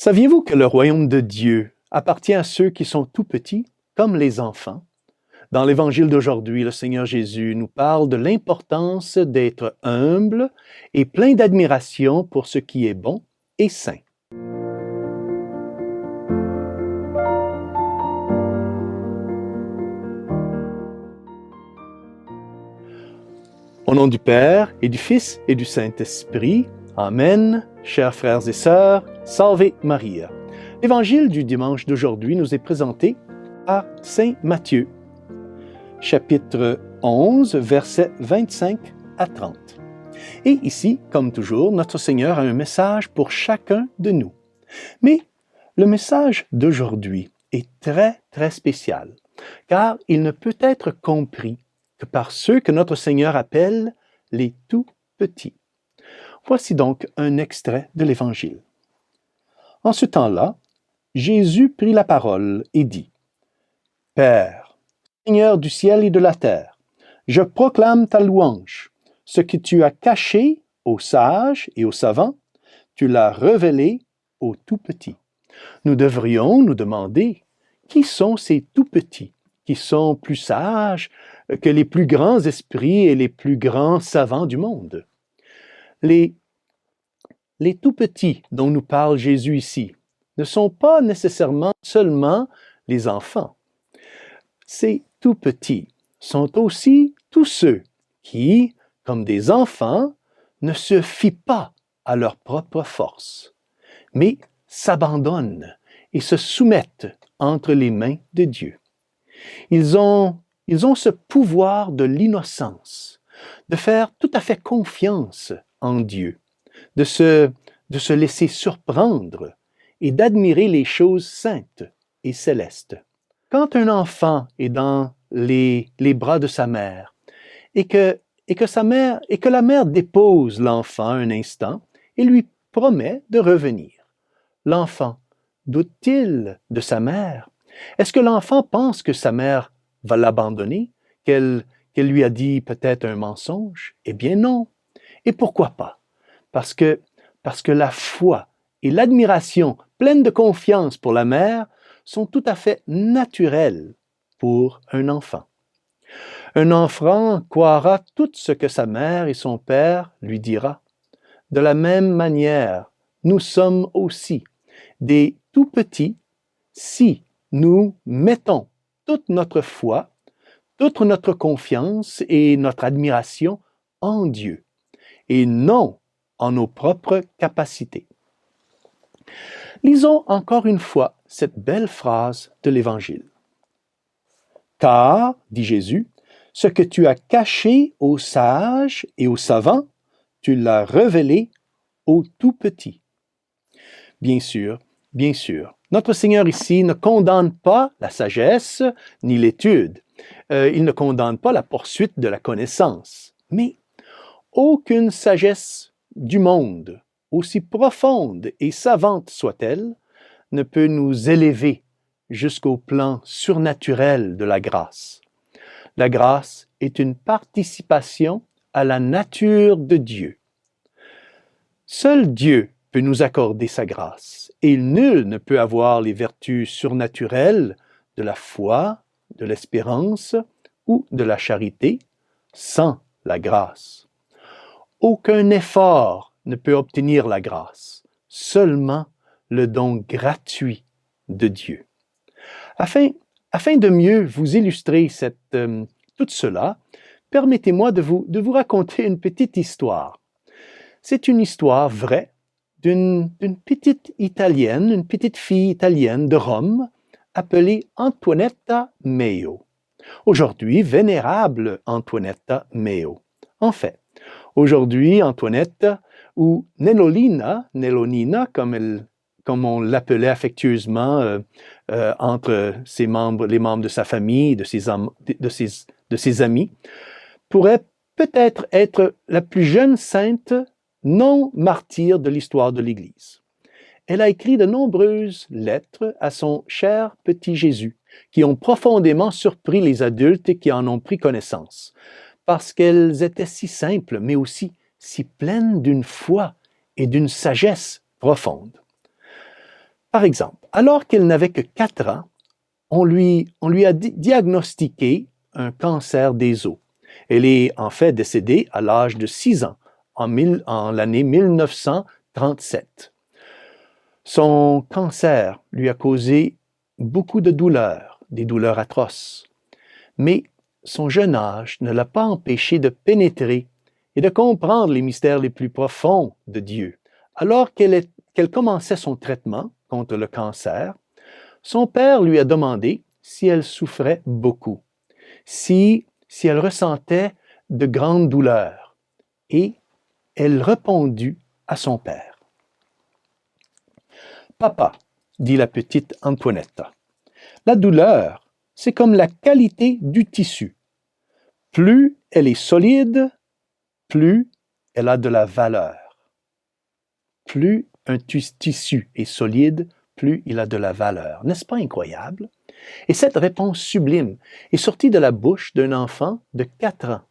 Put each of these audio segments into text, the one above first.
Saviez-vous que le royaume de Dieu appartient à ceux qui sont tout petits, comme les enfants? Dans l'Évangile d'aujourd'hui, le Seigneur Jésus nous parle de l'importance d'être humble et plein d'admiration pour ce qui est bon et saint. Au nom du Père et du Fils et du Saint-Esprit, Amen, chers frères et sœurs, Salve Maria. L'Évangile du dimanche d'aujourd'hui nous est présenté par Saint Matthieu, chapitre 11, versets 25 à 30. Et ici, comme toujours, notre Seigneur a un message pour chacun de nous. Mais le message d'aujourd'hui est très spécial, car il ne peut être compris que par ceux que notre Seigneur appelle les tout petits. Voici donc un extrait de l'Évangile. En ce temps-là, Jésus prit la parole et dit, « Père, Seigneur du ciel et de la terre, je proclame ta louange. Ce que tu as caché aux sages et aux savants, tu l'as révélé aux tout petits. » Nous devrions nous demander, qui sont ces tout petits, qui sont plus sages que les plus grands esprits et les plus grands savants du monde? Les tout petits dont nous parle Jésus ici ne sont pas nécessairement seulement les enfants. Ces tout petits sont aussi tous ceux qui, comme des enfants, ne se fient pas à leur propre force, mais s'abandonnent et se soumettent entre les mains de Dieu. Ils ont ce pouvoir de l'innocence, de faire tout à fait confiance en Dieu, de se laisser surprendre et d'admirer les choses saintes et célestes. Quand un enfant est dans les bras de sa mère et que la mère dépose l'enfant un instant et lui promet de revenir, l'enfant doute-t-il de sa mère? Est-ce que l'enfant pense que sa mère va l'abandonner, qu'elle lui a dit peut-être un mensonge? Eh bien non. Et pourquoi pas? Parce que la foi et l'admiration pleine de confiance pour la mère sont tout à fait naturelles pour un enfant. Un enfant croira tout ce que sa mère et son père lui dira. De la même manière, nous sommes aussi des tout petits si nous mettons toute notre foi, toute notre confiance et notre admiration en Dieu et non en nos propres capacités. Lisons encore une fois cette belle phrase de l'Évangile. « Car, dit Jésus, ce que tu as caché aux sages et aux savants, tu l'as révélé aux tout petits. » Bien sûr, notre Seigneur ici ne condamne pas la sagesse ni l'étude. Il ne condamne pas la poursuite de la connaissance. Mais aucune sagesse du monde, aussi profonde et savante soit-elle, ne peut nous élever jusqu'au plan surnaturel de la grâce. La grâce est une participation à la nature de Dieu. Seul Dieu peut nous accorder sa grâce, et nul ne peut avoir les vertus surnaturelles de la foi, de l'espérance ou de la charité sans la grâce. Aucun effort ne peut obtenir la grâce, seulement le don gratuit de Dieu. Afin de mieux vous illustrer tout cela, permettez-moi de vous raconter une petite histoire. C'est une histoire vraie d'une petite Italienne, une petite fille italienne de Rome, appelée Antonietta Meo. Aujourd'hui, vénérable Antonietta Meo. En fait, aujourd'hui, Antonietta, ou Nellolina, comme on l'appelait affectueusement entre les membres de sa famille, de ses amis, pourrait peut-être être la plus jeune sainte non martyr de l'histoire de l'Église. Elle a écrit de nombreuses lettres à son cher petit Jésus, qui ont profondément surpris les adultes qui en ont pris connaissance, parce qu'elles étaient si simples, mais aussi si pleines d'une foi et d'une sagesse profonde. Par exemple, alors qu'elle n'avait que 4 ans, on lui a diagnostiqué un cancer des os. Elle est en fait décédée à l'âge de 6 ans, en l'année 1937. Son cancer lui a causé beaucoup de douleurs, des douleurs atroces. Mais son jeune âge ne l'a pas empêché de pénétrer et de comprendre les mystères les plus profonds de Dieu. Alors qu'elle commençait son traitement contre le cancer, son père lui a demandé si elle souffrait beaucoup, si elle ressentait de grandes douleurs. Et elle répondit à son père. « Papa, dit la petite Antoinetta, la douleur, c'est comme la qualité du tissu. Plus elle est solide, plus elle a de la valeur. Plus un tissu est solide, plus il a de la valeur. N'est-ce pas incroyable? Et cette réponse sublime est sortie de la bouche d'un enfant de 4 ans.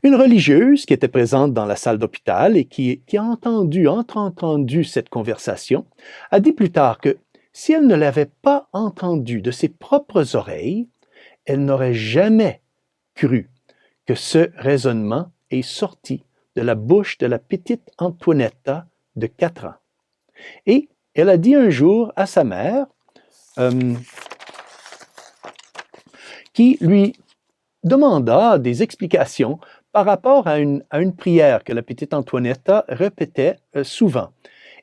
Une religieuse qui était présente dans la salle d'hôpital et qui a entendu cette conversation, a dit plus tard que si elle ne l'avait pas entendue de ses propres oreilles, elle n'aurait jamais cru que ce raisonnement est sorti de la bouche de la petite Antoinetta de 4 ans. Et elle a dit un jour à sa mère, qui lui demanda des explications par rapport à une prière que la petite Antoinetta répétait souvent.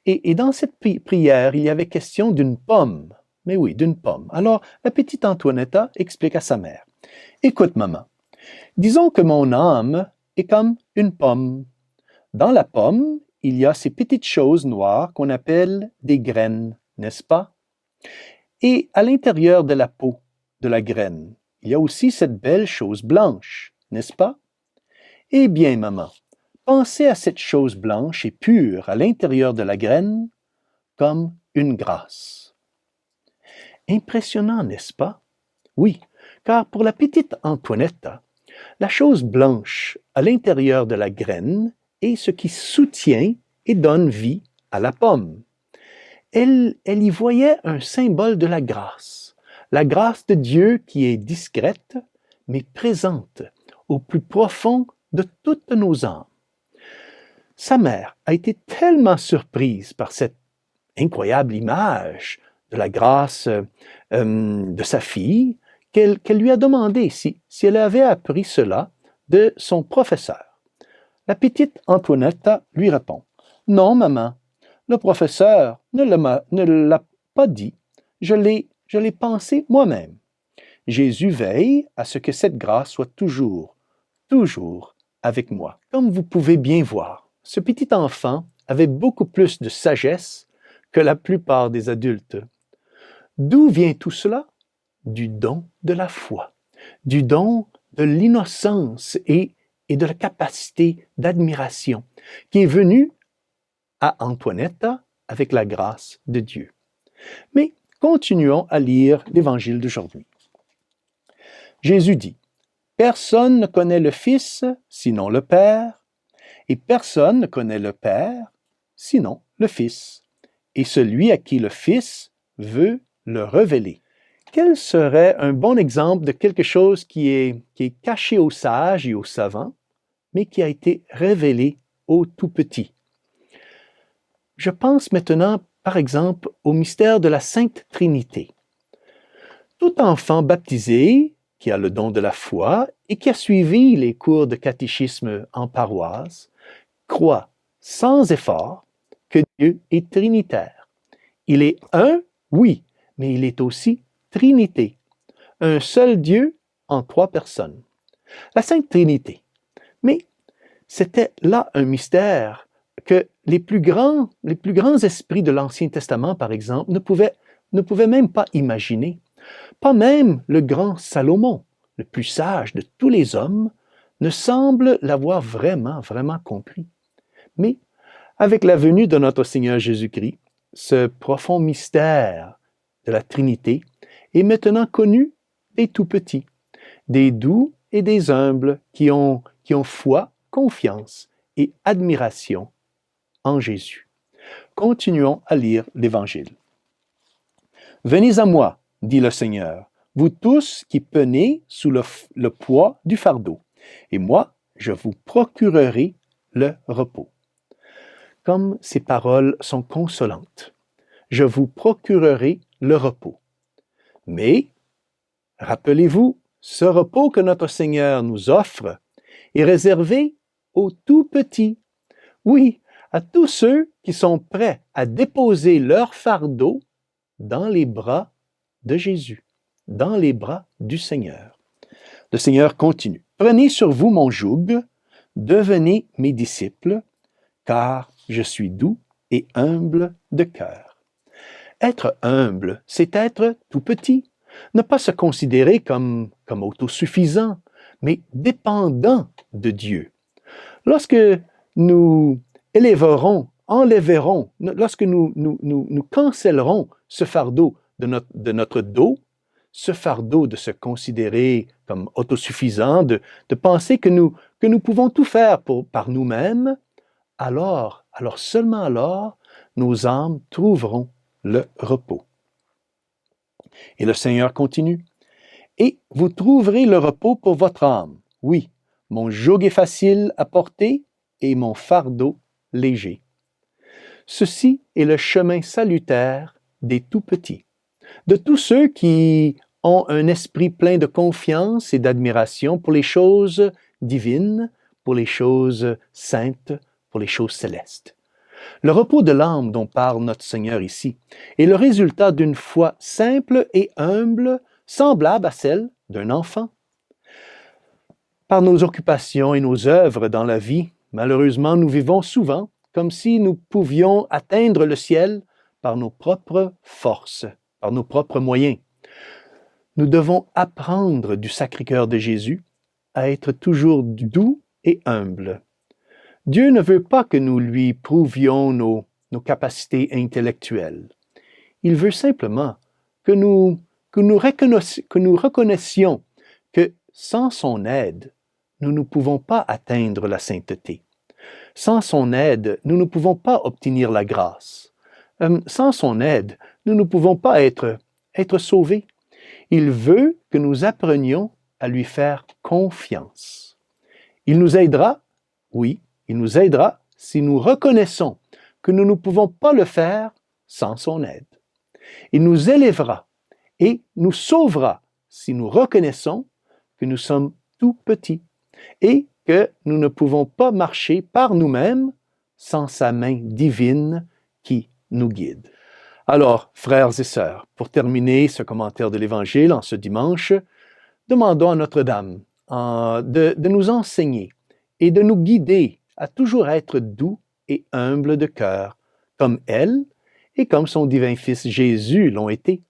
Et dans cette prière, il y avait question d'une pomme. Mais oui, d'une pomme. Alors, la petite Antoinetta explique à sa mère. « Écoute, maman, disons que mon âme est comme une pomme. Dans la pomme, il y a ces petites choses noires qu'on appelle des graines, n'est-ce pas? Et à l'intérieur de la peau de la graine, il y a aussi cette belle chose blanche, n'est-ce pas? Eh bien, maman, pensez à cette chose blanche et pure à l'intérieur de la graine comme une grâce. » Impressionnant, n'est-ce pas? Oui, car pour la petite Antoinetta, la chose blanche à l'intérieur de la graine est ce qui soutient et donne vie à la pomme. Elle y voyait un symbole de la grâce de Dieu qui est discrète, mais présente au plus profond de toutes nos âmes. Sa mère a été tellement surprise par cette incroyable image de la grâce de sa fille qu'elle lui a demandé si elle avait appris cela de son professeur. La petite Antoinetta lui répond « Non, maman, le professeur ne l'a pas dit, je l'ai pensé moi-même. Jésus veille à ce que cette grâce soit toujours avec moi. » Comme vous pouvez bien voir, ce petit enfant avait beaucoup plus de sagesse que la plupart des adultes. D'où vient tout cela? Du don de la foi, du don de l'innocence et de la capacité d'admiration qui est venu à Antoinetta avec la grâce de Dieu. Mais continuons à lire l'Évangile d'aujourd'hui. Jésus dit, « Personne ne connaît le Fils sinon le Père, et personne ne connaît le Père sinon le Fils, et celui à qui le Fils veut le révéler. » Quel serait un bon exemple de quelque chose qui est caché aux sages et aux savants, mais qui a été révélé aux tout-petits? Je pense maintenant, par exemple, au mystère de la Sainte Trinité. Tout enfant baptisé, qui a le don de la foi et qui a suivi les cours de catéchisme en paroisse, croit sans effort que Dieu est trinitaire. Il est un, oui, mais il est aussi Trinité, un seul Dieu en 3 personnes. La Sainte Trinité. Mais c'était là un mystère que les plus grands esprits de l'Ancien Testament, par exemple, ne pouvaient même pas imaginer. Pas même le grand Salomon, le plus sage de tous les hommes, ne semble l'avoir vraiment compris. Mais avec la venue de notre Seigneur Jésus-Christ, ce profond mystère de la Trinité est maintenant connu des tout-petits, des doux et des humbles qui ont foi, confiance et admiration en Jésus. Continuons à lire l'Évangile. Venez à moi, dit le Seigneur, vous tous qui penez sous le poids du fardeau, et moi, je vous procurerai le repos. Comme ces paroles sont consolantes, je vous procurerai le repos. Mais, rappelez-vous, ce repos que notre Seigneur nous offre est réservé aux tout petits. Oui, à tous ceux qui sont prêts à déposer leur fardeau dans les bras de Jésus, dans les bras du Seigneur. Le Seigneur continue. Prenez sur vous mon joug, devenez mes disciples, car je suis doux et humble de cœur. Être humble, c'est être tout petit, ne pas se considérer comme autosuffisant, mais dépendant de Dieu. Lorsque nous enlèverons, lorsque nous cancellerons ce fardeau de notre dos, ce fardeau de se considérer comme autosuffisant, de penser que nous pouvons tout faire par nous-mêmes, alors, seulement alors, nos âmes trouveront le repos. Et le Seigneur continue. Et vous trouverez le repos pour votre âme. Oui, mon joug est facile à porter et mon fardeau léger. Ceci est le chemin salutaire des tout-petits, de tous ceux qui ont un esprit plein de confiance et d'admiration pour les choses divines, pour les choses saintes, pour les choses célestes. Le repos de l'âme dont parle notre Seigneur ici est le résultat d'une foi simple et humble, semblable à celle d'un enfant. Par nos occupations et nos œuvres dans la vie, malheureusement, nous vivons souvent comme si nous pouvions atteindre le ciel par nos propres forces, par nos propres moyens. Nous devons apprendre du Sacré-Cœur de Jésus à être toujours doux et humble. Dieu ne veut pas que nous lui prouvions nos capacités intellectuelles. Il veut simplement que nous reconnaissions que sans son aide, nous ne pouvons pas atteindre la sainteté. Sans son aide, nous ne pouvons pas obtenir la grâce. Sans son aide, nous ne pouvons pas être sauvés. Il veut que nous apprenions à lui faire confiance. Il nous aidera, oui, il nous aidera si nous reconnaissons que nous ne pouvons pas le faire sans son aide. Il nous élèvera et nous sauvera si nous reconnaissons que nous sommes tout petits et que nous ne pouvons pas marcher par nous-mêmes sans sa main divine qui nous guide. Alors, frères et sœurs, pour terminer ce commentaire de l'Évangile en ce dimanche, demandons à Notre-Dame de nous enseigner et de nous guider à toujours être doux et humble de cœur, comme elle et comme son divin Fils Jésus l'ont été.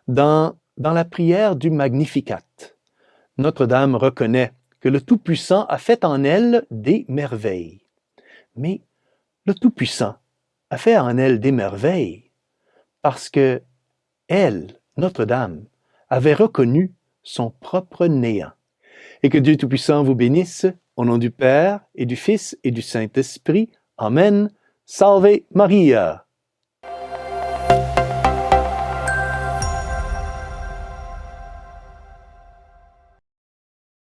Dans la prière du Magnificat, Notre-Dame reconnaît que le Tout-Puissant a fait en elle des merveilles. Mais le Tout-Puissant a fait en elle des merveilles parce que elle, Notre-Dame, avait reconnu son propre néant. Et que Dieu Tout-Puissant vous bénisse, au nom du Père et du Fils et du Saint-Esprit. Amen. Salve Maria!